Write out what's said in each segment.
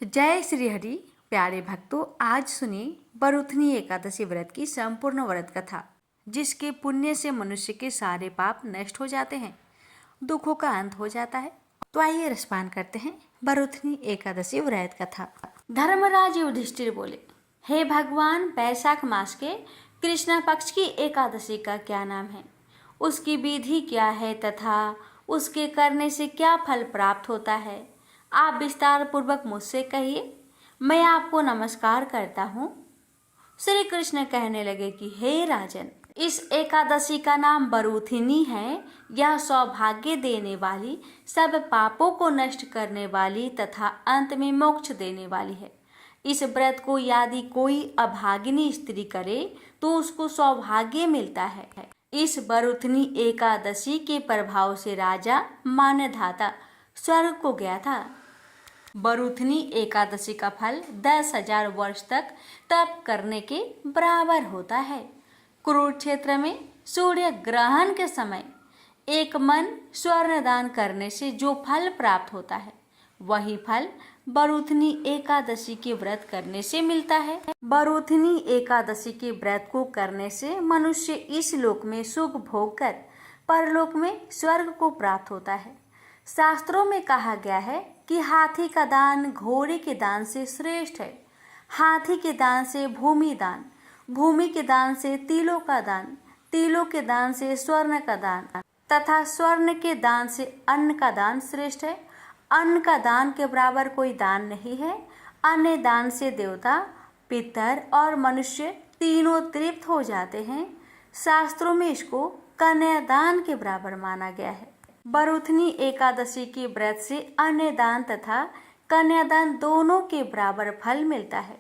जय श्री हरि। प्यारे भक्तों, आज सुनिए बरुथनी एकादशी व्रत की संपूर्ण व्रत कथा, जिसके पुण्य से मनुष्य के सारे पाप नष्ट हो जाते हैं, दुखों का अंत हो जाता है। तो आइए रसपान करते हैं बरुथनी एकादशी व्रत कथा। धर्मराज युधिष्ठिर बोले, हे भगवान, बैसाख मास के कृष्ण पक्ष की एकादशी का क्या नाम है, उसकी विधि क्या है तथा उसके करने से क्या फल प्राप्त होता है, आप विस्तार पूर्वक मुझसे कहिए। मैं आपको नमस्कार करता हूँ। श्री कृष्ण कहने लगे कि हे राजन, इस एकादशी का नाम बरूथिनी है। यह सौभाग्य देने वाली, सब पापों को नष्ट करने वाली तथा अंत में मोक्ष देने वाली है। इस व्रत को यदि कोई अभागिनी स्त्री करे तो उसको सौभाग्य मिलता है। इस बरूथनी एकादशी के प्रभाव से राजा मान्यधाता स्वर्ग को गया था। बरूथनी एकादशी का फल 10,000 वर्ष तक तप करने के बराबर होता है। कुरुक्षेत्र में सूर्य ग्रहण के समय एक मन स्वर्ण दान करने से जो फल प्राप्त होता है, वही फल बरूथनी एकादशी के व्रत करने से मिलता है। बरूथनी एकादशी के व्रत को करने से मनुष्य इस लोक में सुख भोग कर परलोक में स्वर्ग को प्राप्त होता है। शास्त्रों में कहा गया है कि हाथी का दान घोड़े के दान से श्रेष्ठ है। हाथी के दान से भूमि दान, भूमि के दान से तिलों का दान, तिलों के दान से स्वर्ण का दान तथा स्वर्ण के दान से अन्न का दान श्रेष्ठ है। अन्न का दान के बराबर कोई दान नहीं है। अन्न दान से देवता, पितर और मनुष्य तीनों तृप्त हो जाते हैं। शास्त्रों में इसको कन्यादान के बराबर माना गया है। बरूथनी एकादशी के व्रत से अन्नदान तथा कन्यादान दोनों के बराबर फल मिलता है।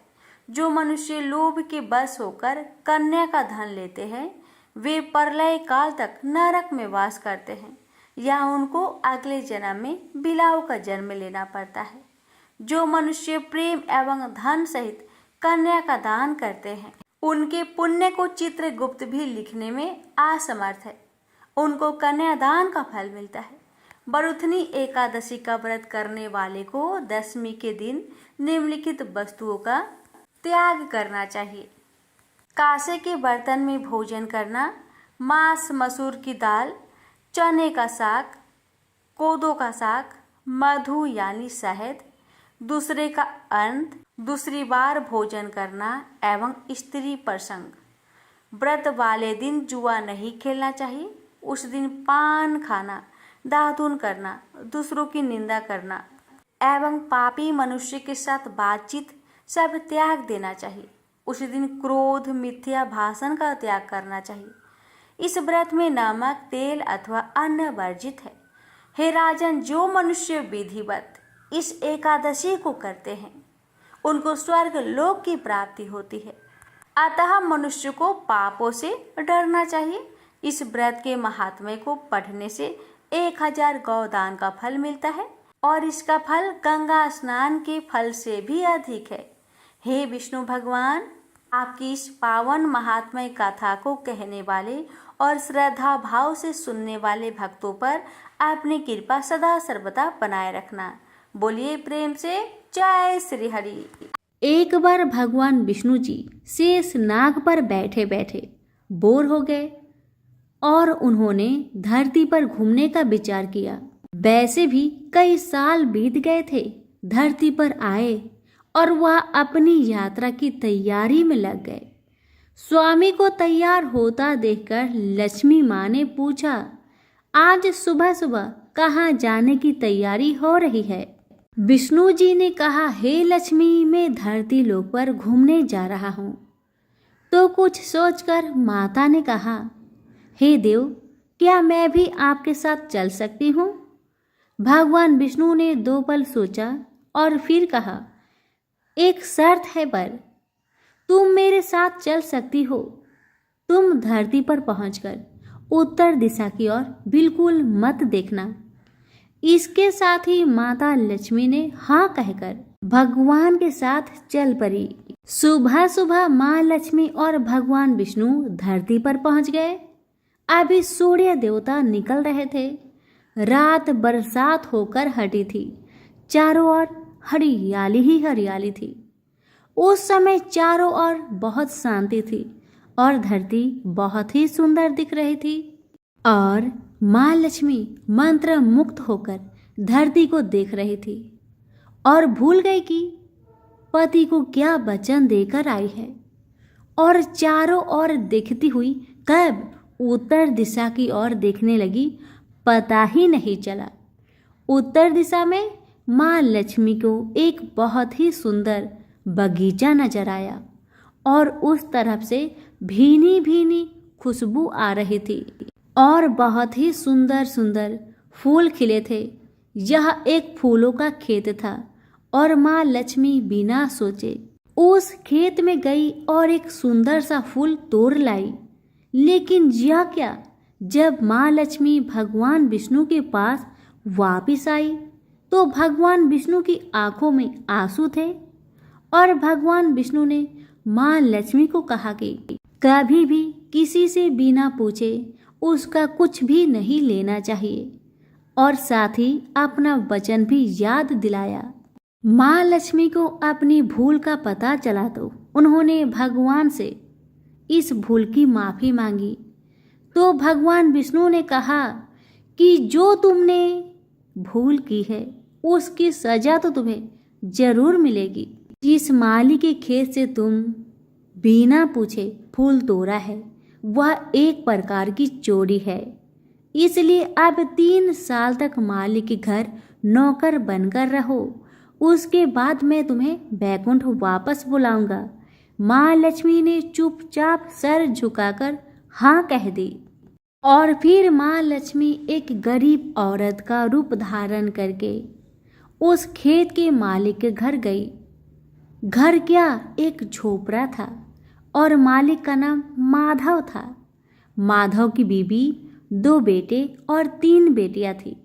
जो मनुष्य लोभ के बस होकर कन्या का धन लेते हैं, वे प्रलय काल तक नरक में वास करते हैं या उनको अगले जन्म में बिलाव का जन्म लेना पड़ता है। जो मनुष्य प्रेम एवं धन सहित कन्या का दान करते हैं, उनके पुण्य को चित्रगुप्त भी लिखने में असमर्थ है। उनको कन्यादान का फल मिलता है। बरूथनी एकादशी का व्रत करने वाले को दशमी के दिन निम्नलिखित वस्तुओं का त्याग करना चाहिए। कांसे के बर्तन में भोजन करना, मांस, मसूर की दाल, चने का साग, कोदो का साग, मधु यानी शहद, दूसरे का अन्न, दूसरी बार भोजन करना एवं स्त्री प्रसंग। व्रत वाले दिन जुआ नहीं खेलना चाहिए। उस दिन पान खाना, दातून करना, दूसरों की निंदा करना एवं पापी मनुष्य के साथ बातचीत सब त्याग देना चाहिए। उस दिन क्रोध, मिथ्या भाषण का त्याग करना चाहिए। इस व्रत में नमक, तेल अथवा अन्न वर्जित है। हे राजन, जो मनुष्य विधिवत इस एकादशी को करते हैं, उनको स्वर्ग लोक की प्राप्ति होती है। अतः मनुष्य को पापों से डरना चाहिए। इस व्रत के महात्म्य को पढ़ने से 1,000 गौदान का फल मिलता है और इसका फल गंगा स्नान के फल से भी अधिक है। हे विष्णु भगवान, आपकी इस पावन महात्म्य कथा को कहने वाले और श्रद्धा भाव से सुनने वाले भक्तों पर अपनी कृपा सदा सर्वदा बनाए रखना। बोलिए प्रेम से जय श्री हरि। एक बार भगवान विष्णु जी शेष नाग पर बैठे बैठे बोर हो गए और उन्होंने धरती पर घूमने का विचार किया। वैसे भी कई साल बीत गए थे। धरती पर आए और वह अपनी यात्रा की तैयारी में लग गए। स्वामी को तैयार होता देखकर लक्ष्मी माँ ने पूछा, आज सुबह सुबह कहाँ जाने की तैयारी हो रही है? विष्णु जी ने कहा, हे लक्ष्मी, मैं धरती लोक पर घूमने जा रहा हूँ। तो कुछ सोचकर माता ने कहा, हे देव, क्या मैं भी आपके साथ चल सकती हूँ? भगवान विष्णु ने 2 पल सोचा और फिर कहा, एक शर्त है पर तुम मेरे साथ चल सकती हो। तुम धरती पर पहुंचकर उत्तर दिशा की ओर बिल्कुल मत देखना। इसके साथ ही माता लक्ष्मी ने हाँ कहकर भगवान के साथ चल पड़ी। सुबह सुबह माँ लक्ष्मी और भगवान विष्णु धरती पर पहुंच गए। अभी सूर्य देवता निकल रहे थे। रात बरसात होकर हटी थी। चारों ओर हरियाली ही हरियाली थी। उस समय चारों ओर बहुत शांति थी और धरती बहुत ही सुंदर दिख रही थी। और माँ लक्ष्मी मंत्र मुक्त होकर धरती को देख रही थी और भूल गई कि पति को क्या वचन देकर आई है, और चारों ओर देखती हुई कब उत्तर दिशा की ओर देखने लगी पता ही नहीं चला। उत्तर दिशा में माँ लक्ष्मी को एक बहुत ही सुंदर बगीचा नजर आया और उस तरफ से भीनी भीनी खुशबू आ रही थी और बहुत ही सुंदर सुंदर फूल खिले थे। यह एक फूलों का खेत था और माँ लक्ष्मी बिना सोचे उस खेत में गई और एक सुंदर सा फूल तोड़ लाई। लेकिन यह क्या, जब माँ लक्ष्मी भगवान विष्णु के पास वापिस आई तो भगवान विष्णु की आंखों में आंसू थे और भगवान विष्णु ने माँ लक्ष्मी को कहा कि कभी भी किसी से बिना पूछे उसका कुछ भी नहीं लेना चाहिए, और साथ ही अपना वचन भी याद दिलाया। माँ लक्ष्मी को अपनी भूल का पता चला तो उन्होंने भगवान से इस भूल की माफ़ी मांगी। तो भगवान विष्णु ने कहा कि जो तुमने भूल की है उसकी सजा तो तुम्हें जरूर मिलेगी। जिस माली के खेत से तुम बिना पूछे फूल तोड़ा है वह एक प्रकार की चोरी है, इसलिए अब 3 साल तक माली के घर नौकर बनकर रहो। उसके बाद मैं तुम्हें बैकुंठ वापस बुलाऊंगा। माँ लक्ष्मी ने चुपचाप सर झुकाकर हाँ कह दी और फिर माँ लक्ष्मी एक गरीब औरत का रूप धारण करके उस खेत के मालिक के घर गई। घर क्या, एक झोपड़ा था और मालिक का नाम माधव था। माधव की बीवी 2 बेटे और 3 बेटियां थी।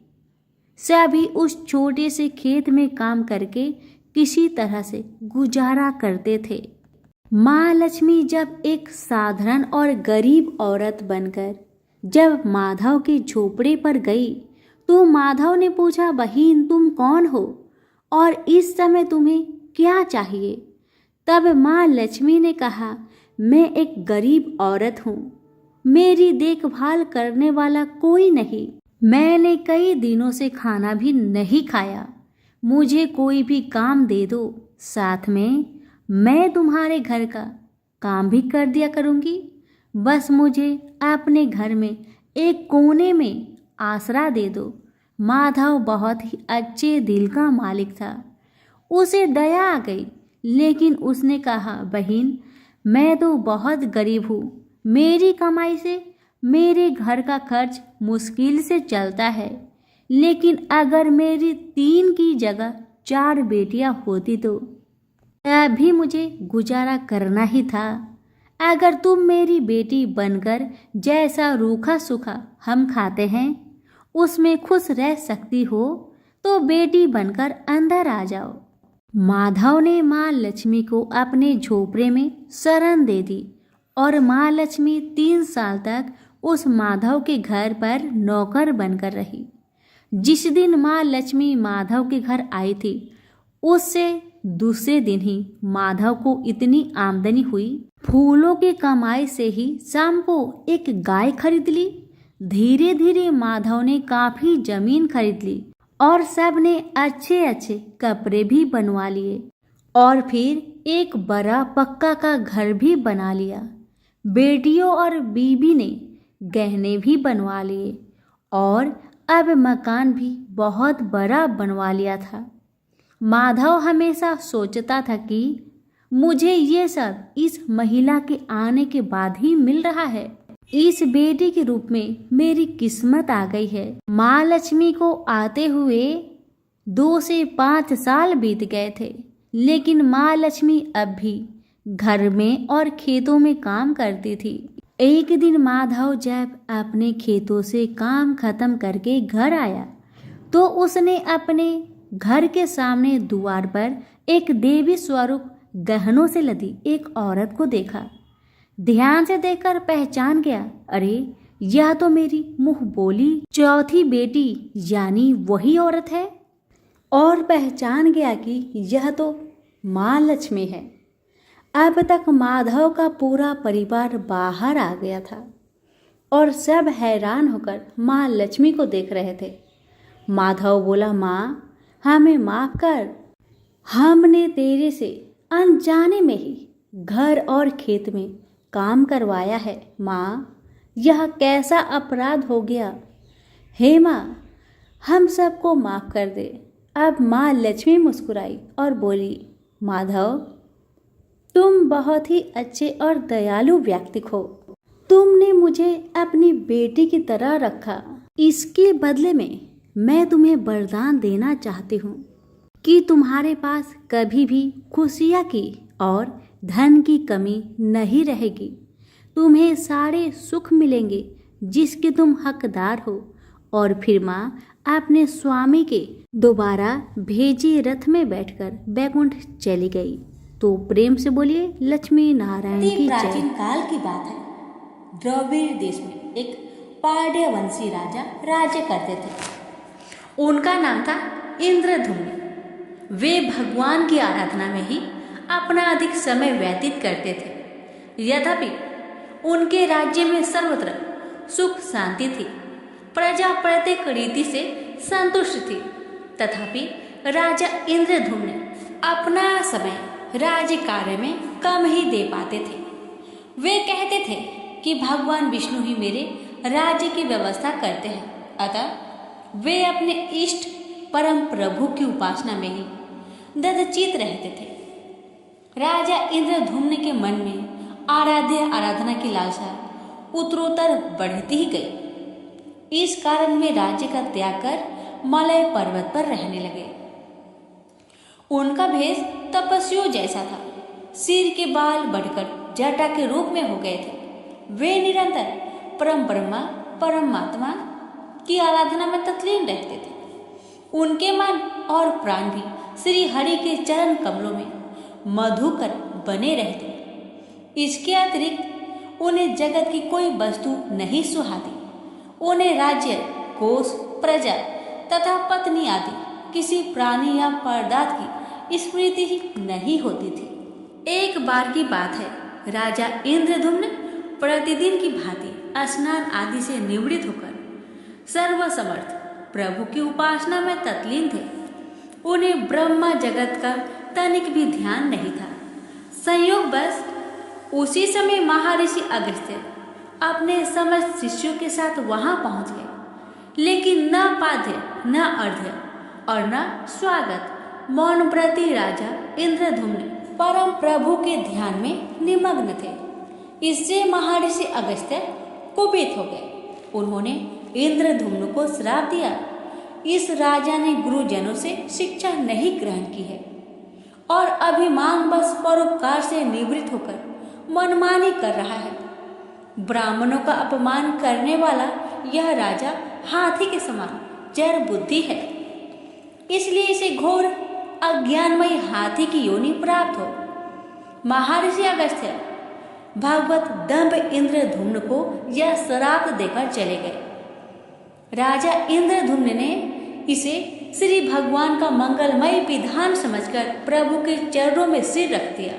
सभी उस छोटे से खेत में काम करके किसी तरह से गुजारा करते थे। माँ लक्ष्मी जब एक साधारण और गरीब औरत बनकर जब माधव के झोपड़े पर गई तो माधव ने पूछा, बहन तुम कौन हो और इस समय तुम्हें क्या चाहिए? तब माँ लक्ष्मी ने कहा, मैं एक गरीब औरत हूँ, मेरी देखभाल करने वाला कोई नहीं, मैंने कई दिनों से खाना भी नहीं खाया, मुझे कोई भी काम दे दो, साथ में मैं तुम्हारे घर का काम भी कर दिया करूँगी। बस मुझे अपने घर में एक कोने में आसरा दे दो। माधव बहुत ही अच्छे दिल का मालिक था, उसे दया आ गई, लेकिन उसने कहा, बहन मैं तो बहुत गरीब हूँ, मेरी कमाई से मेरे घर का खर्च मुश्किल से चलता है, लेकिन अगर मेरी 3 की जगह 4 बेटियां होती तो अभी मुझे गुजारा करना ही था। अगर तुम मेरी बेटी बनकर जैसा रूखा सूखा हम खाते हैं उसमें खुश रह सकती हो तो बेटी बनकर अंदर आ जाओ। माधव ने माँ लक्ष्मी को अपने झोपड़े में शरण दे दी और माँ लक्ष्मी 3 साल तक उस माधव के घर पर नौकर बनकर रही। जिस दिन माँ लक्ष्मी माधव के घर आई थी उससे दूसरे दिन ही माधव को इतनी आमदनी हुई, फूलों की कमाई से ही शाम को एक गाय खरीद ली। धीरे धीरे माधव ने काफी जमीन खरीद ली और सब ने अच्छे अच्छे कपड़े भी बनवा लिए और फिर एक बड़ा पक्का का घर भी बना लिया। बेटियों और बीबी ने गहने भी बनवा लिए और अब मकान भी बहुत बड़ा बनवा लिया था। माधव हमेशा सोचता था कि मुझे ये सब इस महिला के आने के बाद ही मिल रहा है, इस बेटी के रूप में मेरी किस्मत आ गई है। माँ लक्ष्मी को आते हुए 2 से 5 साल बीत गए थे, लेकिन माँ लक्ष्मी अब भी घर में और खेतों में काम करती थी। एक दिन माधव जब अपने खेतों से काम खत्म करके घर आया तो उसने अपने घर के सामने द्वार पर एक देवी स्वरूप गहनों से लदी एक औरत को देखा। ध्यान से देखकर पहचान गया, अरे यह तो मेरी मुंह बोली चौथी बेटी यानी वही औरत है। और पहचान गया कि यह तो माँ लक्ष्मी है। अब तक माधव का पूरा परिवार बाहर आ गया था और सब हैरान होकर माँ लक्ष्मी को देख रहे थे। माधव बोला, माँ हमें माफ कर, हमने तेरे से अनजाने में ही घर और खेत में काम करवाया है। माँ यह कैसा अपराध हो गया। हे माँ हम सबको माफ कर दे। अब माँ लक्ष्मी मुस्कुराई और बोली, माधव तुम बहुत ही अच्छे और दयालु व्यक्ति हो। तुमने मुझे अपनी बेटी की तरह रखा। इसके बदले में मैं तुम्हें वरदान देना चाहती हूँ कि तुम्हारे पास कभी भी खुशियाँ की और धन की कमी नहीं रहेगी। तुम्हें सारे सुख मिलेंगे जिसके तुम हकदार हो। और फिर माँ अपने स्वामी के दोबारा भेजे रथ में बैठकर बैकुंठ चली गई। तो प्रेम से बोलिए लक्ष्मी नारायण की जय। प्राचीन काल की बात है। द्रविड़ देश में एक पांड्यवंशी राजा राज्य करते थे। उनका नाम था इंद्रधुम्न। वे भगवान की आराधना में ही अपना अधिक समय व्यतीत करते थे। यद्यपि उनके राज्य में सर्वत्र सुख शांति थी, प्रजा प्रत्येक रीति से संतुष्ट थी, तथापि राजा इंद्रधुम्न अपना समय राज्य कार्य में कम ही दे पाते थे। वे कहते थे कि भगवान विष्णु ही मेरे राज्य की व्यवस्था करते हैं, अतः वे अपने इष्ट परम प्रभु की उपासना में ही दधचित रहते थे। राजा इंद्रधुम्न के मन में आराधना की लालसा उत्तरोत्तर बढ़ती ही गई। इस कारण वे राज्य का त्याग कर मलय पर्वत पर रहने लगे। उनका भेष तपस्वियों जैसा था। सिर के बाल बढ़कर जटा के रूप में हो गए थे। वे निरंतर परम ब्रह्मा परमात्मा की आराधना में तल्लीन रहते थे। उनके मन और प्राण भी श्री हरि के चरण कमलों में मधुकर बने रहते। इसके अतिरिक्त उन्हें जगत की कोई वस्तु नहीं सुहाती। उन्हें राज्य, कोष, प्रजा तथा पत्नी आदि किसी प्राणी या पदार्थ की स्मृति ही नहीं होती थी। एक बार की बात है, राजा इंद्रधुम्न प्रतिदिन की भांति स्नान आदि से निवृत्त होकर सर्वसमर्थ प्रभु की उपासना में तल्लीन थे। उन्हें ब्रह्मा जगत का तनिक भी ध्यान नहीं था। संयोग बस उसी समय महर्षि अगस्त्य अपने समस्त शिष्यों के साथ वहां पहुंच गए, लेकिन न पाद्य न अर्घ्य और न स्वागत। मौन व्रती राजा इंद्रधुम्न परम प्रभु के ध्यान में निमग्न थे। इससे महर्षि अगस्त्य कुपित हो गए। उन्होंने इंद्रधुम्न को श्राप दिया, इस राजा ने गुरुजनों से शिक्षा नहीं ग्रहण की है और अभिमान बस परोपकार से निवृत्त होकर मनमानी कर रहा है। ब्राह्मणों का अपमान करने वाला यह राजा हाथी के समान जड़ बुद्धि है, इसलिए इसे घोर अज्ञानमयी हाथी की योनि प्राप्त हो। महर्षि अगस्त्य भगवत दंभ इंद्रधुम्न को यह श्राप देकर चले गए। राजा इंद्रधुम्न ने इसे श्री भगवान का मंगलमय विधान समझकर प्रभु के चरणों में सिर रख दिया।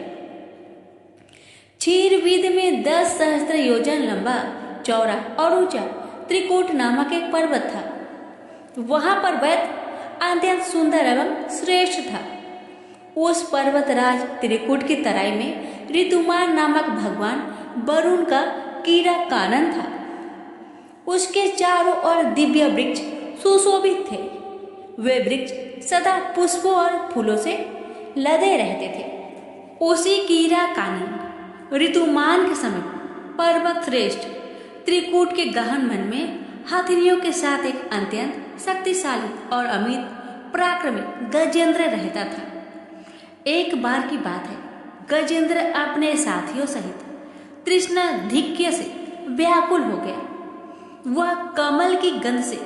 क्षीरविद में 10 सहस्त्र योजन लंबा, चौड़ा और ऊंचा त्रिकूट नामक एक पर्वत था। वहां पर वैद्य अत्यंत सुंदर एवं श्रेष्ठ था। उस पर्वतराज त्रिकूट की तराई में ऋतुमान नामक भगवान वरुण का कीड़ा कानन था। उसके चारों ओर दिव्य वृक्ष सुशोभित थे। वे वृक्ष सदा पुष्पों और फूलों से लदे रहते थे। उसी कीड़ा कानन ऋतुमान के समीप पर्वत श्रेष्ठ त्रिकूट के गहन मन में हथनियों के साथ एक अत्यंत शक्तिशाली और अमित पराक्रमी गजेंद्र रहता था। एक बार की बात है, गजेंद्र अपने साथियों सहित तृष्णाधिक्य से व्याकुल हो गया। वह कमल की गंध से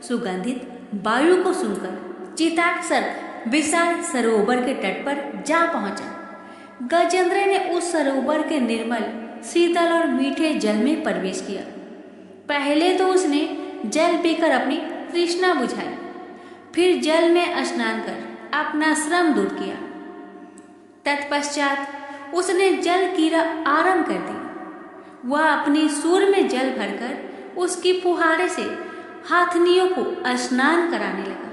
सुगंधित वायु को सुनकर चिताक्षर विशाल सरोवर के तट पर जा पहुंचा। गजेंद्र ने उस सरोवर के निर्मल, शीतल और मीठे जल में प्रवेश किया। पहले तो उसने जल पीकर अपनी तृष्णा बुझाई, फिर जल में स्नान कर अपना श्रम दूर किया। तत्पश्चात उसने जल क्रीड़ा आरंभ कर दी। वह अपनी सूर में जल भरकर उसकी फुहारे से हाथनियों को स्नान कराने लगा।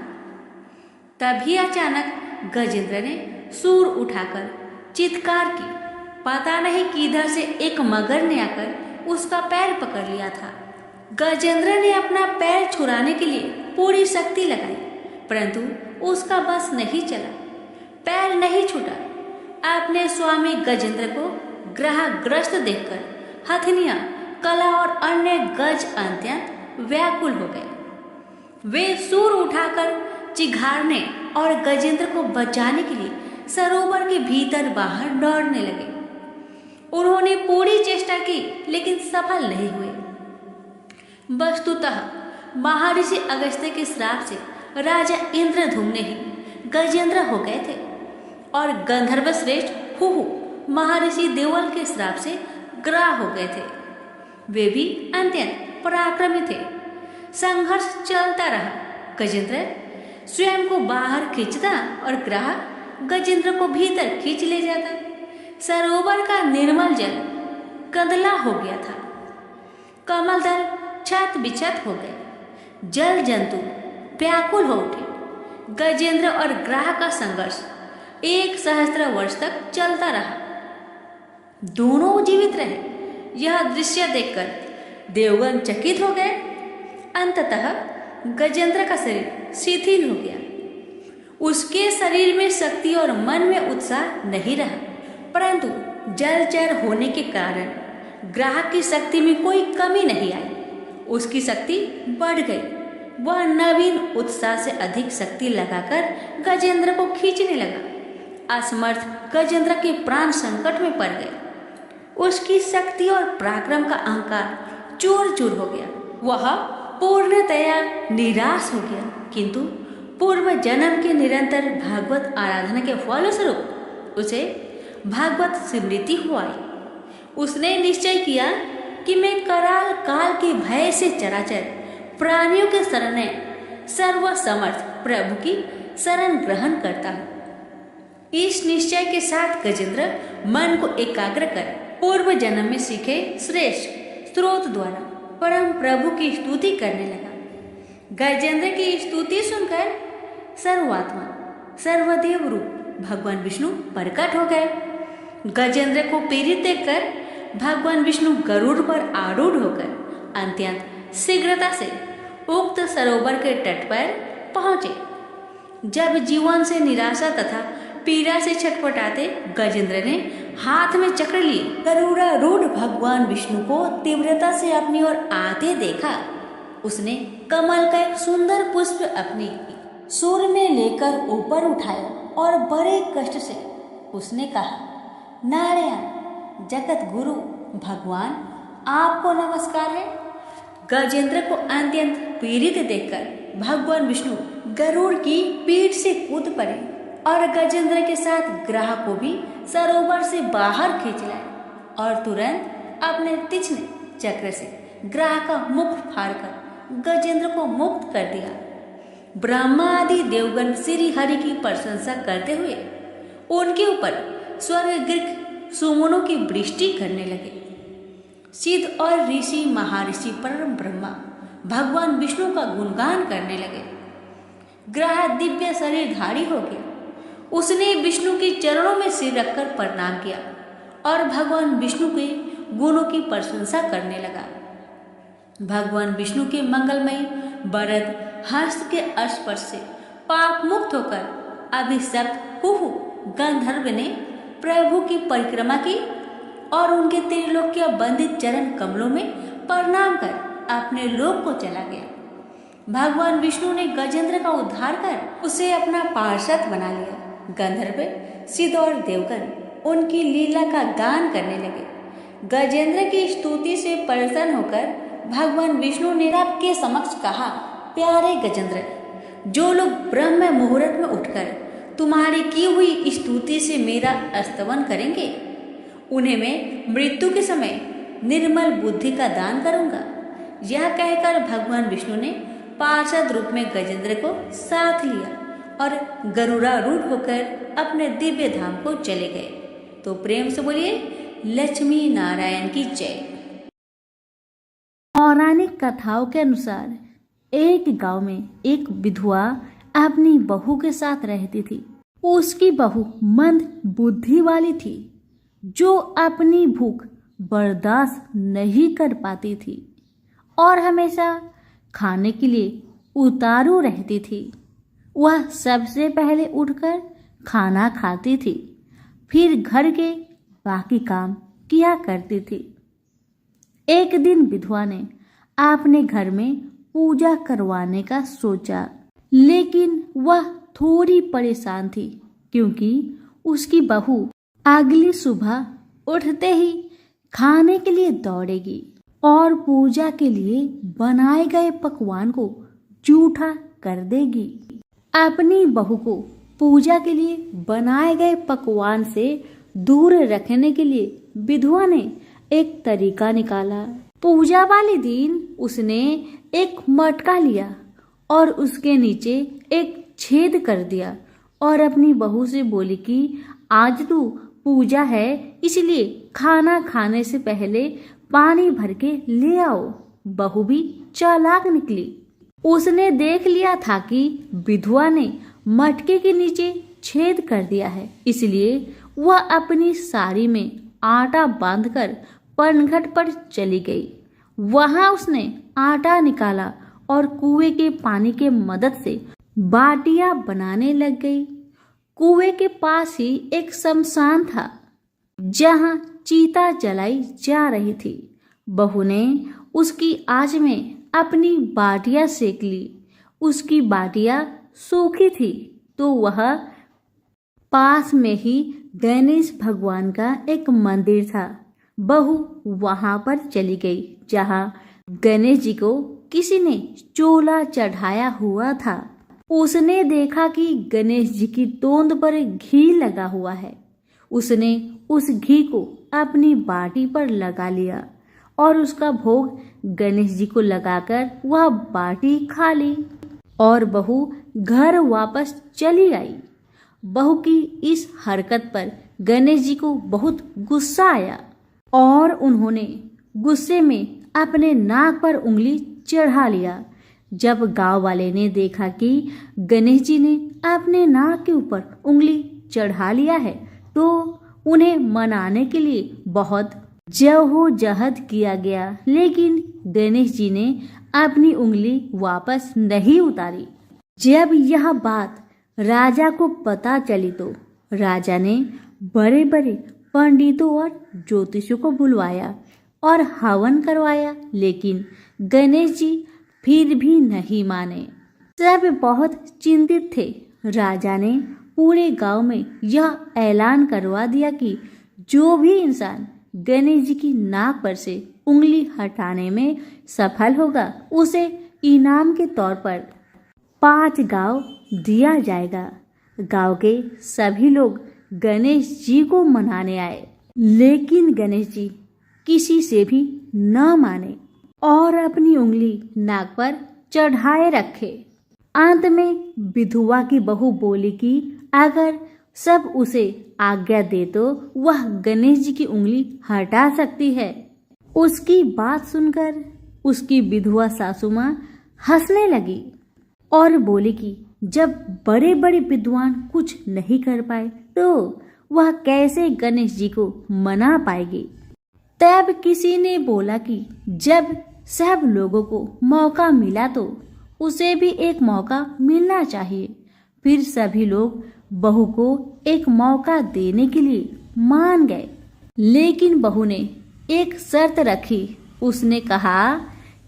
तभी अचानक गजेंद्र ने सूर उठाकर चित्कार की। पता नहीं किधर से एक मगर ने आकर उसका पैर पकड़ लिया था। गजेंद्र ने अपना पैर छुड़ाने के लिए पूरी शक्ति लगाई, परंतु उसका बस नहीं चला, पैर नहीं छूटा। अपने स्वामी गजेंद्र को ग्रहग्रस्त देखकर हथनियां, कला और अन्य गज अत्यंत व्याकुल हो गए। वे सूर उठाकर चिघाड़ने और गजेंद्र को बचाने के लिए सरोवर के भीतर बाहर दौड़ने लगे। उन्होंने पूरी चेष्टा की, लेकिन सफल नहीं हुए। वस्तुतः महर्षि अगस्त्य के श्राप से राजा इंद्रधुम्न ही गजेंद्र हो गए थे और गंधर्व श्रेष्ठ हुहु महर्षि देवल के श्राप से ग्राह हो गए थे। वे भी अत्यंत पराक्रमी थे। संघर्ष चलता रहा। गजेंद्र स्वयं को बाहर खींचता और ग्राह गजेंद्र को भीतर खींच ले जाता। सरोवर का निर्मल जल कंदला हो गया था। कमल दल छत बिछत हो गए। जल जंतु व्याकुल हो उठे। गजेंद्र और ग्राह का संघर्ष 1 सहस्त्र वर्ष तक चलता रहा। दोनों जीवित रहे। यह दृश्य देखकर देवगण चकित हो गए। अंततः गजेंद्र का शरीर शिथिल हो गया। उसके शरीर में शक्ति और मन में उत्साह नहीं रहा, परंतु जलचर होने के कारण ग्राह की शक्ति में कोई कमी नहीं आई। उसकी शक्ति बढ़ गई। वह नवीन उत्साह से अधिक शक्ति लगाकर गजेंद्र को खींचने लगा। असमर्थ गजेंद्र के प्राण संकट में पड़ गए। उसकी शक्ति और पराक्रम का अहंकार चूर चूर हो गया। वह पूर्णतया निराश हो गया, किंतु पूर्व जन्म के निरंतर भागवत आराधना के फलस्वरूप उसे भागवत स्मृति हुआ। उसने निश्चय किया कि मैं कराल काल के भय से चराचर प्राणियों के शरण सर्वसमर्थ प्रभु की शरण ग्रहण करता हूँ। इस निश्चय के साथ गजेंद्र मन को एकाग्र कर पूर्व जन्म में सीखे श्रेष्ठ स्रोत द्वारा परम प्रभु की स्तुति करने लगा। गजेंद्र की स्तुति सुनकर सर्वात्मा सर्वदेव रूप भगवान विष्णु प्रकट हो गए। गजेंद्र को पीड़ित देखकर भगवान विष्णु गरुड़ पर आरूढ़ होकर अत्यंत शीघ्रता से उक्त सरोवर के तट पर पहुंचे। जब जीवन से निराशा तथा पीड़ा से छटपटाते गजेंद्र ने हाथ में चक्र लिए गरुड़ारूढ़ भगवान विष्णु को तीव्रता से अपनी ओर आते देखा। उसने कमल का एक सुंदर पुष्प अपनी सूर में लेकर ऊपर उठाया और बड़े कष्ट से उसने कहा, नारायण जगत गुरु भगवान, आपको नमस्कार है। गजेंद्र को अत्यंत पीड़ित देखकर भगवान विष्णु गरुड़ की पीठ से कूद पड़े और गजेंद्र के साथ ग्राह को भी सरोवर से बाहर खींच लाए और तुरंत अपने तीक्ष्ण चक्र से ग्राह का मुख फाड़कर गजेंद्र को मुक्त कर दिया। ब्रह्मा आदि देवगण श्री हरि की प्रशंसा करते हुए उनके ऊपर स्वर्गीय सुमनों की वृष्टि करने लगे। सिद्ध और ऋषि महर्षि परम ब्रह्मा भगवान विष्णु का गुणगान करने लगे। ग्राह दिव्य शरीरधारी हो गया। उसने विष्णु के चरणों में सिर रखकर प्रणाम किया और भगवान विष्णु के गुणों की प्रशंसा करने लगा। भगवान विष्णु के मंगलमय वरद हस्त के स्पर्श से पाप मुक्त होकर अभिशप्त हुहु गंधर्व ने प्रभु की परिक्रमा की और उनके त्रिलोक्य बंदित चरण कमलों में प्रणाम कर अपने लोक को चला गया। भगवान विष्णु ने गजेंद्र का उद्धार कर उसे अपना पार्षद बना लिया। गंधर्व सिद्ध और देवगण उनकी लीला का गान करने लगे। गजेंद्र की स्तुति से प्रसन्न होकर भगवान विष्णु ने सबके समक्ष कहा, प्यारे गजेंद्र, जो लोग ब्रह्म मुहूर्त में उठकर तुम्हारी की हुई स्तुति से मेरा स्तवन करेंगे, उन्हें मैं मृत्यु के समय निर्मल बुद्धि का दान करूंगा। यह कहकर भगवान विष्णु ने पार्षद रूप में गजेंद्र को साथ लिया और गरुड़ारूढ़ होकर अपने दिव्य धाम को चले गए। तो प्रेम से बोलिए लक्ष्मी नारायण की जय। पौराणिक कथाओं के अनुसार एक गांव में एक विधवा अपनी बहू के साथ रहती थी। उसकी बहू मंद बुद्धि वाली थी, जो अपनी भूख बर्दाश्त नहीं कर पाती थी और हमेशा खाने के लिए उतारू रहती थी। वह सबसे पहले उठकर खाना खाती थी, फिर घर के बाकी काम किया करती थी। एक दिन विधवा ने अपने घर में पूजा करवाने का सोचा, लेकिन वह थोड़ी परेशान थी क्योंकि उसकी बहू अगली सुबह उठते ही खाने के लिए दौड़ेगी और पूजा के लिए बनाए गए पकवान को जूठा कर देगी। अपनी बहू को पूजा के लिए बनाए गए पकवान से दूर रखने के लिए विधवा ने एक तरीका निकाला। पूजा वाले दिन उसने एक मटका लिया और उसके नीचे एक छेद कर दिया और अपनी बहू से बोली कि आज तो पूजा है, इसलिए खाना खाने से पहले पानी भर के ले आओ। बहू भी चालाक निकली। उसने देख लिया था कि विधवा ने मटके के नीचे छेद कर दिया है, इसलिए वह अपनी साड़ी में आटा बांधकर पनघट पर चली गई। वहां उसने आटा निकाला और कुएं के पानी के मदद से बाटियां बनाने लग गई। कुएं के पास ही एक शमशान था जहां चीता जलाई जा रही थी। बहू ने उसकी आंच में अपनी बाटियां सेक ली। उसकी बाटियां सूखी थी तो वह पास में ही गणेश भगवान का एक मंदिर था। बहू वहां पर चली गई जहां गणेश जी को किसी ने चोला चढ़ाया हुआ था। उसने देखा कि गणेश जी की तोंद पर घी लगा हुआ है। उसने उस घी को अपनी बाटी पर लगा लिया और उसका भोग गणेश जी को लगाकर वह बाटी खा ली और बहू घर वापस चली आई। बहू की इस हरकत पर गणेश जी को बहुत गुस्सा आया और उन्होंने गुस्से में अपने नाक पर उंगली चढ़ा लिया। जब गांव वाले ने देखा कि गणेश जी ने अपने नाक के ऊपर उंगली चढ़ा लिया है तो उन्हें मनाने के लिए बहुत जद्दोजहद किया गया, लेकिन गणेश जी ने अपनी उंगली वापस नहीं उतारी। जब यह बात राजा को पता चली तो राजा ने बड़े बड़े पंडितों और ज्योतिषियों को बुलवाया और हवन करवाया, लेकिन गणेश जी फिर भी नहीं माने। सब बहुत चिंतित थे। राजा ने पूरे गांव में यह ऐलान करवा दिया कि जो भी इंसान गणेश जी की नाक पर से उंगली हटाने में सफल होगा उसे इनाम के तौर पर 5 गांव दिया जाएगा। गांव के सभी लोग गणेश जी को मनाने आए, लेकिन गणेश जी किसी से भी न माने और अपनी उंगली नाक पर चढ़ाए रखे। अंत में विधवा की बहू बोली कि अगर सब उसे आज्ञा दे तो वह गणेश जी की उंगली हटा सकती है। उसकी बात सुनकर उसकी विधवा सासू माँ हंसने लगी और बोली कि जब बड़े बड़े विद्वान कुछ नहीं कर पाए तो वह कैसे गणेश जी को मना पाएगी। तब किसी ने बोला कि जब सब लोगों को मौका मिला तो उसे भी एक मौका मिलना चाहिए। फिर सभी लोग बहू को एक मौका देने के लिए मान गए, लेकिन बहू ने एक शर्त रखी। उसने कहा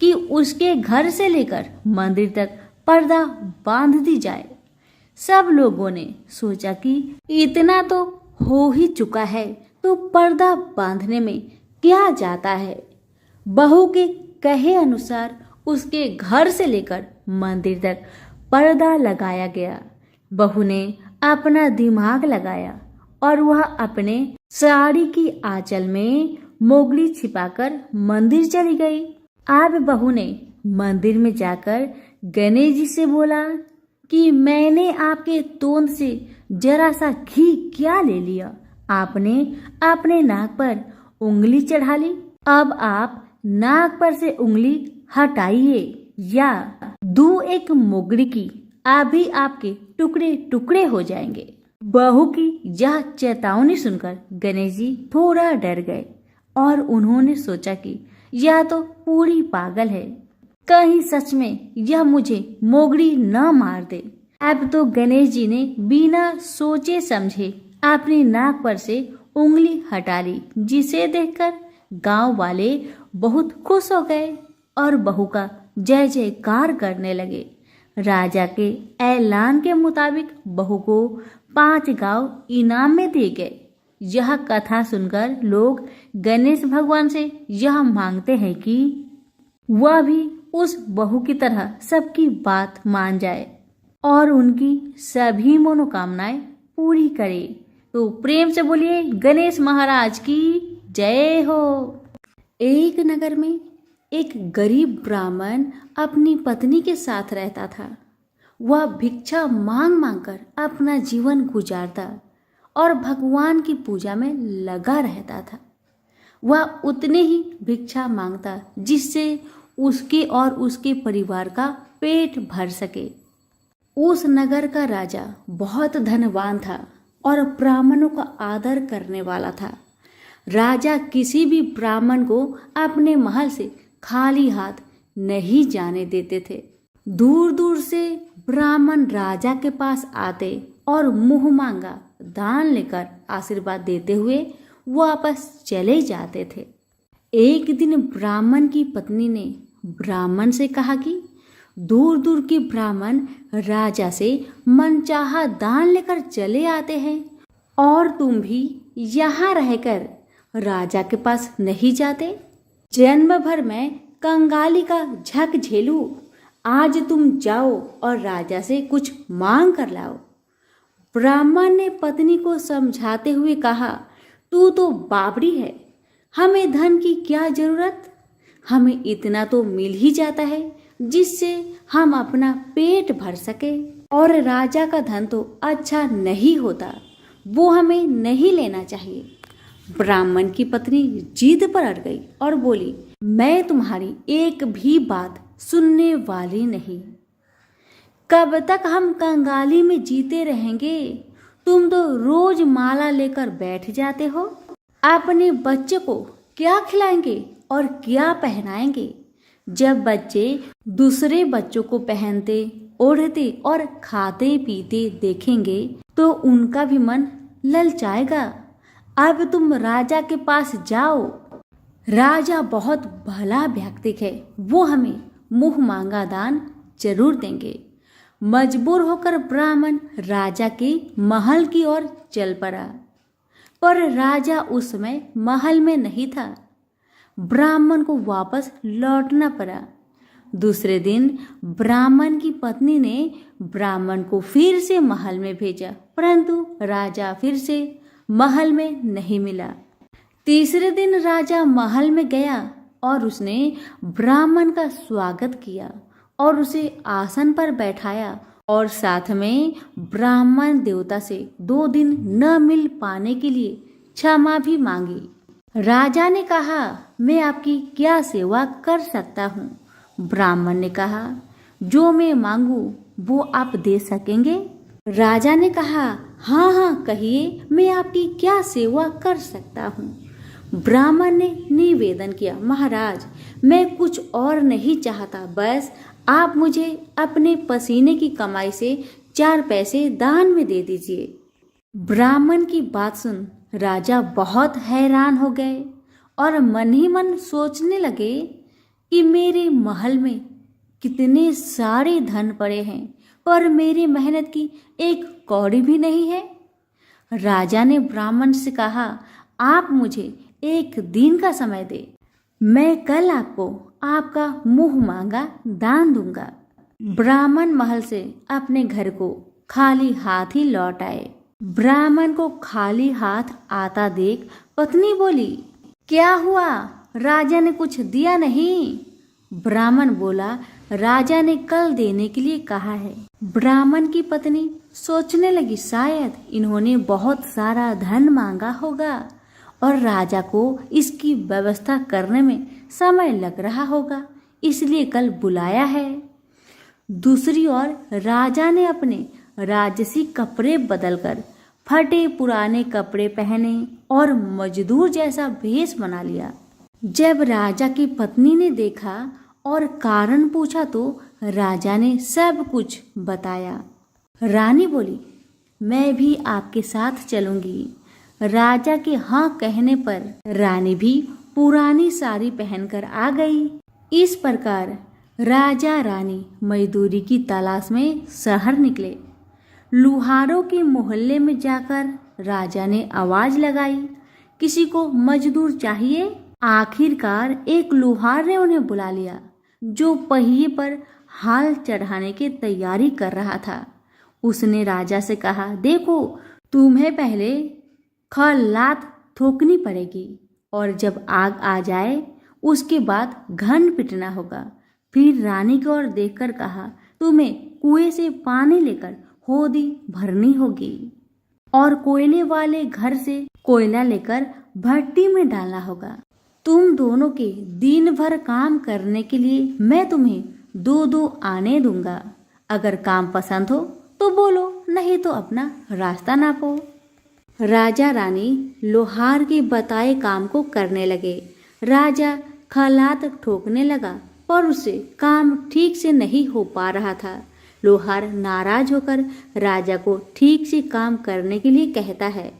कि उसके घर से लेकर मंदिर तक पर्दा बांध दी जाए। सब लोगों ने सोचा कि इतना तो हो ही चुका है तो पर्दा बांधने में क्या जाता है। बहू के कहे अनुसार उसके घर से लेकर मंदिर तक पर्दा लगाया गया। बहू ने अपना दिमाग लगाया और वह अपने साड़ी की आंचल में मोगली छिपाकर मंदिर चली गई। अब बहू ने मंदिर में जाकर गणेश जी से बोला कि मैंने आपके तोंद से जरा सा घी क्या ले लिया, आपने अपने नाक पर उंगली चढ़ा ली। अब आप नाक पर से उंगली हटाइए या दूं एक मोगरी की, अभी आपके टुकड़े टुकड़े हो जाएंगे। बहू की यह चेतावनी सुनकर गणेश जी थोड़ा डर गए और उन्होंने सोचा कि यह तो पूरी पागल है, कहीं सच में यह मुझे मोगरी न मार दे। अब तो गणेश जी ने बिना सोचे समझे अपनी नाक पर से उंगली हटा ली, जिसे देखकर गांव वाले बहुत खुश हो गए और बहू का जय जयकार करने लगे। राजा के ऐलान के मुताबिक बहू को 5 गांव इनाम में दिए गए। यह कथा सुनकर लोग गणेश भगवान से यह मांगते हैं कि वह भी उस बहू की तरह सबकी बात मान जाए और उनकी सभी मनोकामनाएं पूरी करे। तो प्रेम से बोलिए गणेश महाराज की जय हो। एक नगर में एक गरीब ब्राह्मण अपनी पत्नी के साथ रहता था। वह भिक्षा मांग मांग कर अपना जीवन गुजारता और भगवान की पूजा में लगा रहता था। वह उतने ही भिक्षा मांगता जिससे उसके और उसके परिवार का पेट भर सके। उस नगर का राजा बहुत धनवान था और ब्राह्मणों का आदर करने वाला था। राजा किसी भी ब्राह्मण को अपने महल से खाली हाथ नहीं जाने देते थे। दूर दूर से ब्राह्मण राजा के पास आते और मुंह मांगा दान लेकर आशीर्वाद देते हुए वापस चले जाते थे। एक दिन ब्राह्मण की पत्नी ने ब्राह्मण से कहा कि दूर दूर के ब्राह्मण राजा से मनचाहा दान लेकर चले आते हैं और तुम भी यहाँ रहकर राजा के पास नहीं जाते। जन्म भर में कंगाली का झक झेलूं, आज तुम जाओ और राजा से कुछ मांग कर लाओ। ब्राह्मण ने पत्नी को समझाते हुए कहा, तू तो बावड़ी है, हमें धन की क्या जरूरत, हमें इतना तो मिल ही जाता है जिससे हम अपना पेट भर सके, और राजा का धन तो अच्छा नहीं होता, वो हमें नहीं लेना चाहिए। ब्राह्मण की पत्नी जिद पर अड़ गई और बोली, मैं तुम्हारी एक भी बात सुनने वाली नहीं। कब तक हम कंगाली में जीते रहेंगे? तुम तो रोज माला लेकर बैठ जाते हो। अपने बच्चे को क्या खिलाएंगे और क्या पहनाएंगे? जब बच्चे दूसरे बच्चों को पहनते, ओढ़ते और खाते पीते देखेंगे तो उनका भी मन ललचाएगा। अब तुम राजा के पास जाओ, राजा बहुत भला व्यक्ति है, वो हमें मुंह मांगा दान जरूर देंगे। मजबूर होकर ब्राह्मण राजा के महल की ओर चल पड़ा, पर राजा उस समय महल में नहीं था। ब्राह्मण को वापस लौटना पड़ा। दूसरे दिन ब्राह्मण की पत्नी ने ब्राह्मण को फिर से महल में भेजा, परंतु राजा फिर से महल में नहीं मिला। तीसरे दिन राजा महल में गया और उसने ब्राह्मण का स्वागत किया और उसे आसन पर बैठाया और साथ में ब्राह्मण देवता से 2 दिन न मिल पाने के लिए क्षमा भी मांगी। राजा ने कहा, मैं आपकी क्या सेवा कर सकता हूँ? ब्राह्मण ने कहा, जो मैं मांगू वो आप दे सकेंगे? राजा ने कहा, हाँ हाँ कहिए, मैं आपकी क्या सेवा कर सकता हूँ? ब्राह्मण ने निवेदन किया, महाराज मैं कुछ और नहीं चाहता, बस आप मुझे अपने पसीने की कमाई से 4 पैसे दान में दे दीजिए। ब्राह्मण की बात सुन राजा बहुत हैरान हो गए और मन ही मन सोचने लगे कि मेरे महल में कितने सारे धन पड़े हैं, पर मेरी मेहनत की एक कौड़ी भी नहीं है। राजा ने ब्राह्मण से कहा, आप मुझे 1 दिन का समय दे, मैं कल आपको आपका मुंह मांगा दान दूंगा। ब्राह्मण महल से अपने घर को खाली हाथ ही लौट आए। ब्राह्मण को खाली हाथ आता देख पत्नी बोली, क्या हुआ, राजा ने कुछ दिया नहीं? ब्राह्मण बोला, राजा ने कल देने के लिए कहा है। ब्राह्मण की पत्नी सोचने लगी शायद इन्होंने बहुत सारा धन मांगा होगा और राजा को इसकी व्यवस्था करने में समय लग रहा होगा, इसलिए कल बुलाया है। दूसरी ओर राजा ने अपने राजसी कपड़े बदलकर फटे पुराने कपड़े पहने और मजदूर जैसा भेष बना लिया। जब राजा की पत्नी ने देखा और कारण पूछा तो राजा ने सब कुछ बताया। रानी बोली, मैं भी आपके साथ चलूंगी। राजा के हाँ कहने पर रानी भी पुरानी साड़ी पहनकर आ गई। इस प्रकार राजा रानी मजदूरी की तलाश में शहर निकले। लुहारों के मोहल्ले में जाकर राजा ने आवाज लगाई, किसी को मजदूर चाहिए? आखिरकार एक लुहार ने उन्हें बुला लिया, जो पहिए पर हाल चढ़ाने की तैयारी कर रहा था। उसने राजा से कहा, देखो, तुम्हें पहले खलात ठोकनी पड़ेगी और जब आग आ जाए उसके बाद घन पिटना होगा। फिर रानी की ओर देखकर कहा, तुम्हें कुएं से पानी लेकर होदी भरनी होगी और कोयले वाले घर से कोयला लेकर भट्टी में डालना होगा। तुम दोनों के दिन भर काम करने के लिए मैं तुम्हें 2-2 आने दूंगा। अगर काम पसंद हो तो बोलो, नहीं तो अपना रास्ता नापो। राजा रानी लोहार के बताए काम को करने लगे। राजा खलात ठोकने लगा पर उससे काम ठीक से नहीं हो पा रहा था। लोहार नाराज होकर राजा को ठीक से काम करने के लिए कहता है।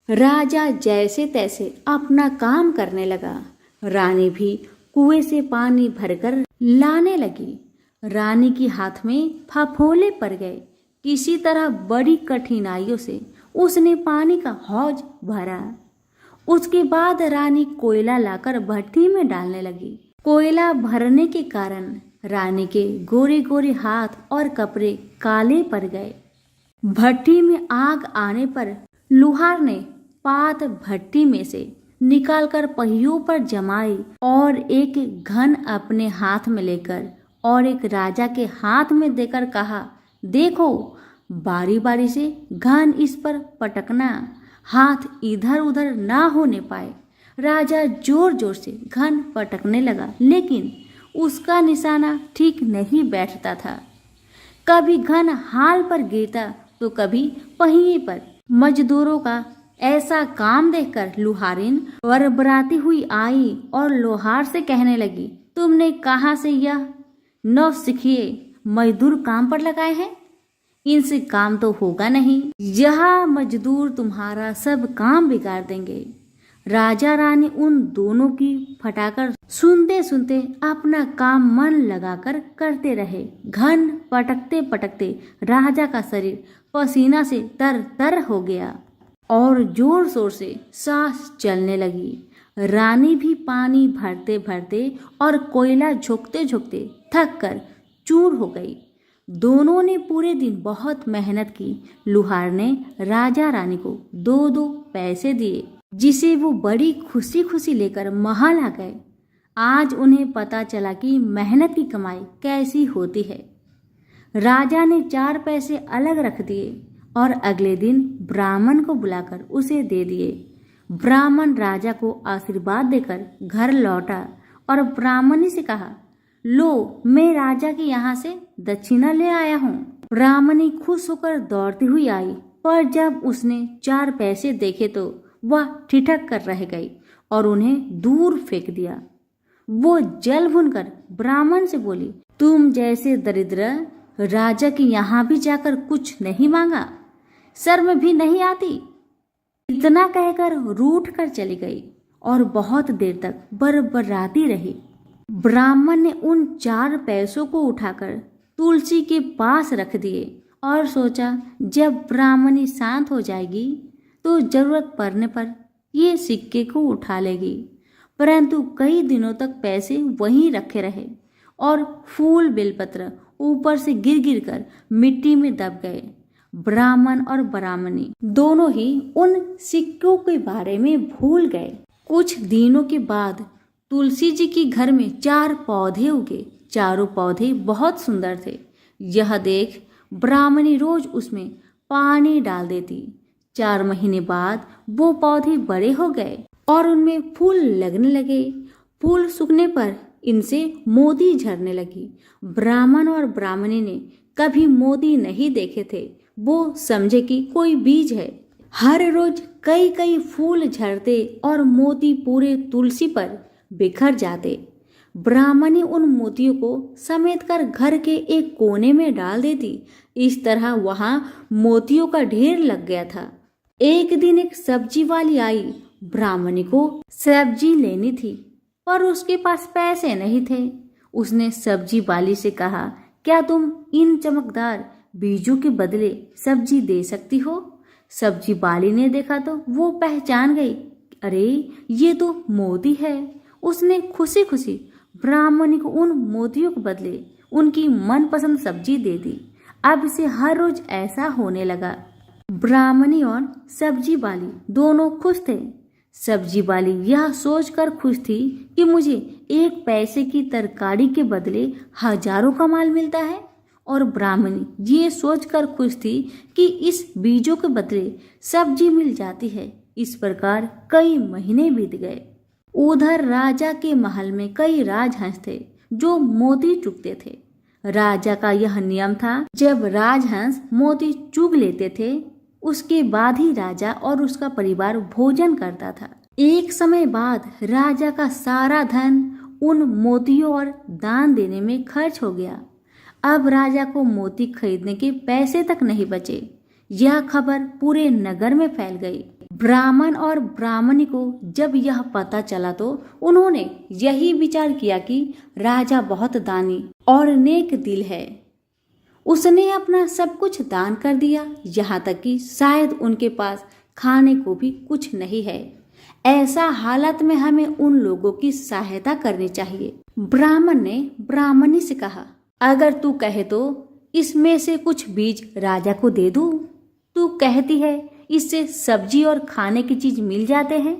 राजा जैसे तैसे अपना काम करने लगा। रानी भी कुएं से पानी भरकर लाने लगी। रानी के हाथ में फफोले पड़ गए। किसी तरह बड़ी कठिनाइयों से उसने पानी का हौज भरा। उसके बाद रानी कोयला लाकर भट्टी में डालने लगी। कोयला भरने के कारण रानी के गोरे गोरे हाथ और कपड़े काले पड़ गए। भट्टी में आग आने पर लुहार ने पात भट्टी में से निकालकर पहियों पर जमाई और एक घन अपने हाथ में लेकर और एक राजा के हाथ में देकर कहा, देखो, बारी बारी से घन इस पर पटकना, हाथ इधर उधर ना होने पाए। राजा जोर जोर से घन पटकने लगा, लेकिन उसका निशाना ठीक नहीं बैठता था। कभी घन हाल पर गिरता तो कभी पहिए पर। मजदूरों का ऐसा काम देखकर लुहारिन बरबराती हुई आई और लोहार से कहने लगी, तुमने कहाँ से यह नौसिखिए मजदूर काम पर लगाए हैं? इनसे काम तो होगा नहीं। यह मजदूर तुम्हारा सब काम बिगाड़ देंगे। राजा रानी उन दोनों की फटाकर सुनते सुनते अपना काम मन लगाकर करते रहे। घन पटकते पटकते राजा का शरीर पसीना से तर तर हो गया और जोर शोर से सांस चलने लगी। रानी भी पानी भरते भरते और कोयला झोंकते झोंकते थक कर चूर हो गई। दोनों ने पूरे दिन बहुत मेहनत की। लुहार ने राजा रानी को 2-2 पैसे दिए, जिसे वो बड़ी खुशी खुशी लेकर महल आ गए। आज उन्हें पता चला कि मेहनत की कमाई कैसी होती है। राजा ने 4 पैसे अलग रख दिए और अगले दिन ब्राह्मण को बुलाकर उसे दे दिए। ब्राह्मण राजा को आशीर्वाद देकर घर लौटा और ब्राह्मणी से कहा, लो, मैं राजा के यहाँ से दक्षिणा ले आया हूँ। ब्राह्मणी खुश होकर दौड़ती हुई आई, पर जब उसने 4 पैसे देखे तो वह ठिठक कर रह गई और उन्हें दूर फेंक दिया। वो जल भूनकर ब्राह्मण से बोली, तुम जैसे दरिद्र राजा के यहाँ भी जाकर कुछ नहीं मांगा, शर्म भी नहीं आती। इतना कहकर रूठ कर चली गई और बहुत देर तक बरबराती रही। ब्राह्मण ने उन 4 पैसों को उठाकर तुलसी के पास रख दिए और सोचा, जब ब्राह्मणी शांत हो जाएगी तो जरूरत पड़ने पर ये सिक्के को उठा लेगी। परंतु कई दिनों तक पैसे वहीं रखे रहे और फूल बेलपत्र ऊपर से गिर गिर कर मिट्टी में दब गए। ब्राह्मण और ब्राह्मणी दोनों ही उन सिक्कों के बारे में भूल गए। कुछ दिनों के बाद तुलसी जी के घर में 4 पौधे उगे चारों पौधे बहुत सुंदर थे। यह देख ब्राह्मणी रोज उसमें पानी डाल देती। 4 महीने बाद वो पौधे बड़े हो गए और उनमें फूल लगने लगे। फूल सूखने पर इनसे मोती झरने लगी। ब्राह्मण और ब्राह्मणी ने कभी मोती नहीं देखे थे। वो समझे कि कोई बीज है। हर रोज कई कई फूल झरते और मोती पूरे तुलसी पर बिखर जाते। ब्राह्मणी उन मोतियों को समेट कर घर के एक कोने में डाल देती। इस तरह वहां मोतियों का ढेर लग गया था। एक दिन एक सब्जी वाली आई। ब्राह्मणी को सब्जी लेनी थी पर उसके पास पैसे नहीं थे। उसने सब्जी वाली से कहा, क्या तुम इन चमकदार बीजों के बदले सब्जी दे सकती हो? सब्जी वाली ने देखा तो वो पहचान गई, अरे ये तो मोती है। उसने खुशी खुशी ब्राह्मणी को उन मोतियों के बदले उनकी मनपसंद सब्जी दे दी। अब से हर रोज ऐसा होने लगा। ब्राह्मणी और सब्जी वाली दोनों खुश थे। सब्जी वाली यह सोचकर खुश थी कि मुझे एक पैसे की तरकारी के बदले हजारों का माल मिलता है, और ब्राह्मणी ये सोचकर खुश थी कि इस बीजों के बदले सब्जी मिल जाती है। इस प्रकार कई महीने बीत गए। उधर राजा के महल में कई राजहंस थे जो मोती चुगते थे। राजा का यह नियम था, जब राजहंस मोती चुग लेते थे उसके बाद ही राजा और उसका परिवार भोजन करता था। एक समय बाद राजा का सारा धन उन मोतियों और दान देने में खर्च हो गया। अब राजा को मोती खरीदने के पैसे तक नहीं बचे। यह खबर पूरे नगर में फैल गई। ब्राह्मण और ब्राह्मणी को जब यह पता चला तो उन्होंने यही विचार किया कि राजा बहुत दानी और नेक दिल है। उसने अपना सब कुछ दान कर दिया, यहाँ तक कि शायद उनके पास खाने को भी कुछ नहीं है। ऐसा हालत में हमें उन लोगों की सहायता करनी चाहिए। ब्राह्मण ने ब्राह्मणी से कहा, अगर तू कहे तो इसमें से कुछ बीज राजा को दे दूं। तू कहती है इससे सब्जी और खाने की चीज मिल जाते हैं।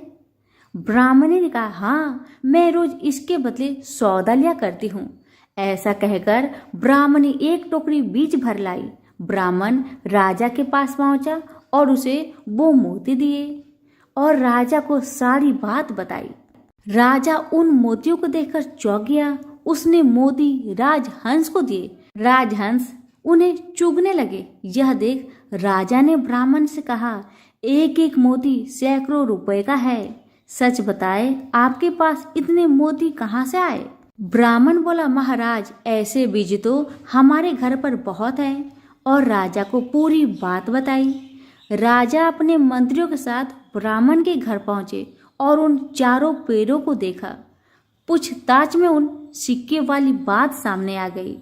ब्राह्मणी ने कहा, हाँ, मैं रोज इसके बदले सौदा लिया करती हूँ। ऐसा कहकर ब्राह्मणी एक टोकरी बीज भर लाई। ब्राह्मण राजा के पास पहुंचा और उसे वो मोती दिए और राजा को सारी बात बताई। राजा उन मोतियों को देखकर चौंक गया। उसने मोती राजहंस को दिए। राजहंस उन्हें चुगने लगे। यह देख राजा ने ब्राह्मण से कहा, एक एक मोती सैकड़ों रुपए का है। सच बताए, आपके पास इतने मोती कहाँ से आए? ब्राह्मण बोला, महाराज, ऐसे बीज तो हमारे घर पर बहुत है। और राजा को पूरी बात बताई। राजा अपने मंत्रियों के साथ ब्राह्मण के घर पहुंचे और उन चारों पेड़ों को देखा। पूछताछ में उन सिक्के वाली बात सामने आ गई।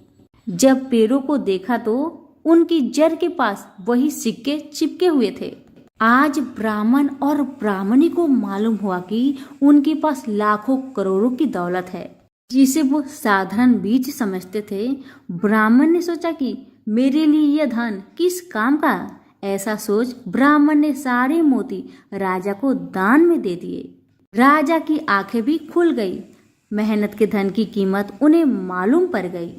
जब पेड़ों को देखा तो उनकी जड़ के पास वही सिक्के चिपके हुए थे। आज ब्राह्मण और ब्राह्मणी को मालूम हुआ कि उनके पास लाखों करोड़ों की दौलत है, जिसे वो साधारण बीज समझते थे। ब्राह्मण ने सोचा कि मेरे लिए यह धन किस काम का। ऐसा सोच ब्राह्मण ने सारे मोती राजा को दान में दे दिए। राजा की आंखें भी खुल गई। मेहनत के धन की कीमत उन्हें मालूम पड़ गई।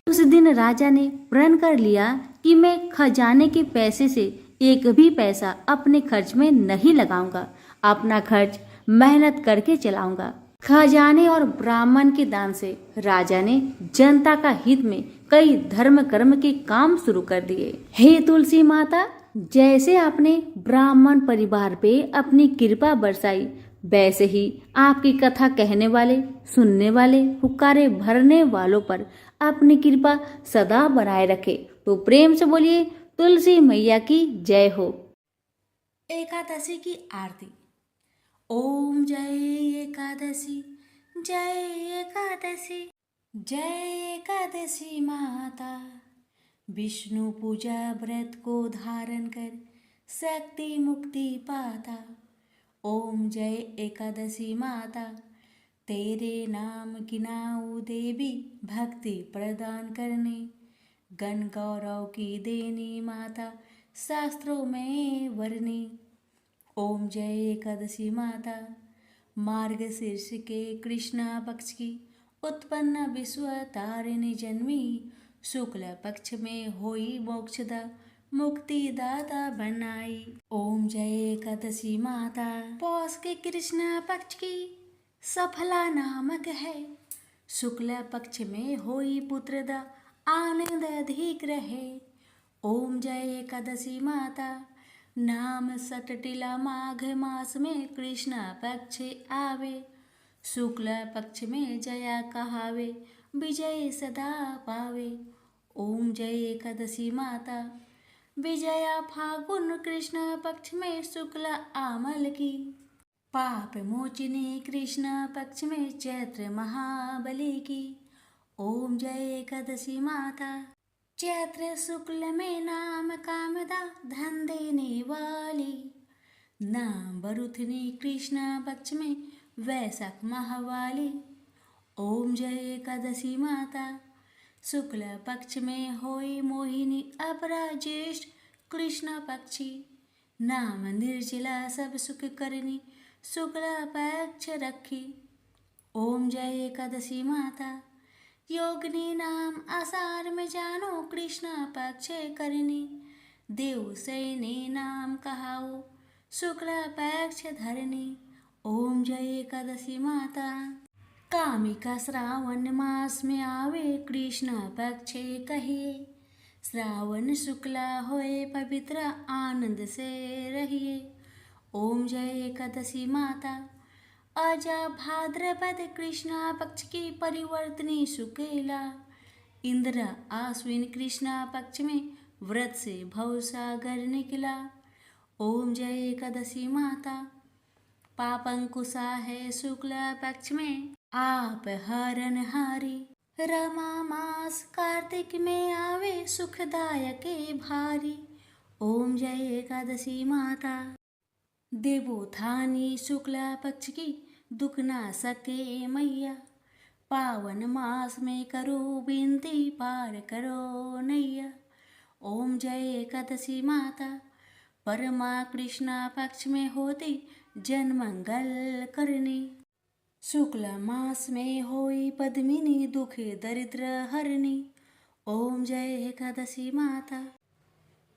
उस दिन राजा ने प्रण कर लिया कि मैं खजाने के पैसे से एक भी पैसा अपने खर्च में नहीं लगाऊंगा। अपना खर्च मेहनत करके चलाऊंगा। खजाने और ब्राह्मण के दान से राजा ने जनता का हित में कई धर्म कर्म के काम शुरू कर दिए। हे तुलसी माता, जैसे आपने ब्राह्मण परिवार पे अपनी कृपा बरसाई, वैसे ही आपकी कथा कहने वाले, सुनने वाले, हुक्कारे भरने वालों पर अपनी कृपा सदा बनाए रखे। तो प्रेम से बोलिए, तुलसी मैया की जय हो। एकादशी की आरती। ओम जय एकादशी, जय एकादशी, जय एकादशी माता। विष्णु पूजा व्रत को धारण कर शक्ति मुक्ति पाता। ओम जय एकादशी माता, तेरे नाम की नाऊ देवी, भक्ति प्रदान करने, गण गौरव की देनी माता, शास्त्रों में वर्णी। ओम जय एकादशी माता, मार्गशीर्ष के कृष्णा पक्ष की उत्पन्न विश्व तारिणी जन्मी, शुक्ल पक्ष में होई मोक्षदा, मुक्ति दाता बनाई। ओम जय एकादशी माता। पौष के कृष्ण पक्ष की सफला नामक है, शुक्ल पक्ष में होई पुत्रदा, आनंद अधिक रहे। ओम जय एकादशी माता। नाम सटटिला माघ मास में कृष्ण पक्ष आवे, शुक्ल पक्ष में जया कहावे, विजय सदा पावे। ओम जय एकादशी माता। विजया फागुन कृष्ण पक्ष में शुक्ल आमल की, पाप मोचिनी कृष्ण पक्ष में चैत्र महाबली की। ओम जय एकादशी माता। चैत्र शुक्ल में नाम कामदा, धन देने वाली, नाम बरुथनी कृष्ण पक्ष में वैशाख माहवाली। ओम जय एकादशी माता। शुक्ल पक्ष में होई मोहिनी अपरा ज्येष्ठ कृष्ण पक्षी, नाम निर्जला सब सुख करनी, शुक्ल पक्ष रखी। ओम जय एकादशी माता। योगिनी नाम आषाढ़ में जानो, कृष्ण पक्ष करनी, देव सैनी नाम कहाओ, शुक्ल पक्ष धरनी। ओम जय एकादशी माता। कामिका श्रावण मास में आवे, कृष्ण पक्ष कहिए, श्रावण शुक्ला होए पवित्र, आनंद से रहिए। ओम जय एकादशी माता। अजा भाद्रपद कृष्ण पक्ष की परिवर्तनी शुक्ला, इंद्र आश्विन कृष्ण पक्ष में व्रत से भवसागर निकला। ओम जय एकादशी माता। पापंकुशा है शुक्ल पक्ष में, आप हरन हारी, रमा मास कार्तिक में आवे, सुखदायक भारी। ओम जय एकादशी माता। देवोत्थानी शुक्ला पक्ष की, दुख ना सके मैया, पावन मास में करो विनती, पार करो नैया। ओम जय एकादशी माता। परमा कृष्ण पक्ष में होती, जन मंगल करनी, शुक्ल मास में होई पद्मिनी, दुख दरिद्र हरनी। ओम जय एकादशी माता।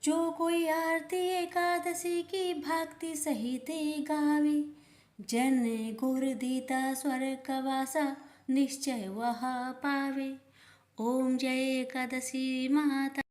जो कोई आरती एकादशी की, भक्ति सहित गावे, जन गुर दीता स्वर्ग वासा, निश्चय वह पावे। ओम जय एकादशी माता।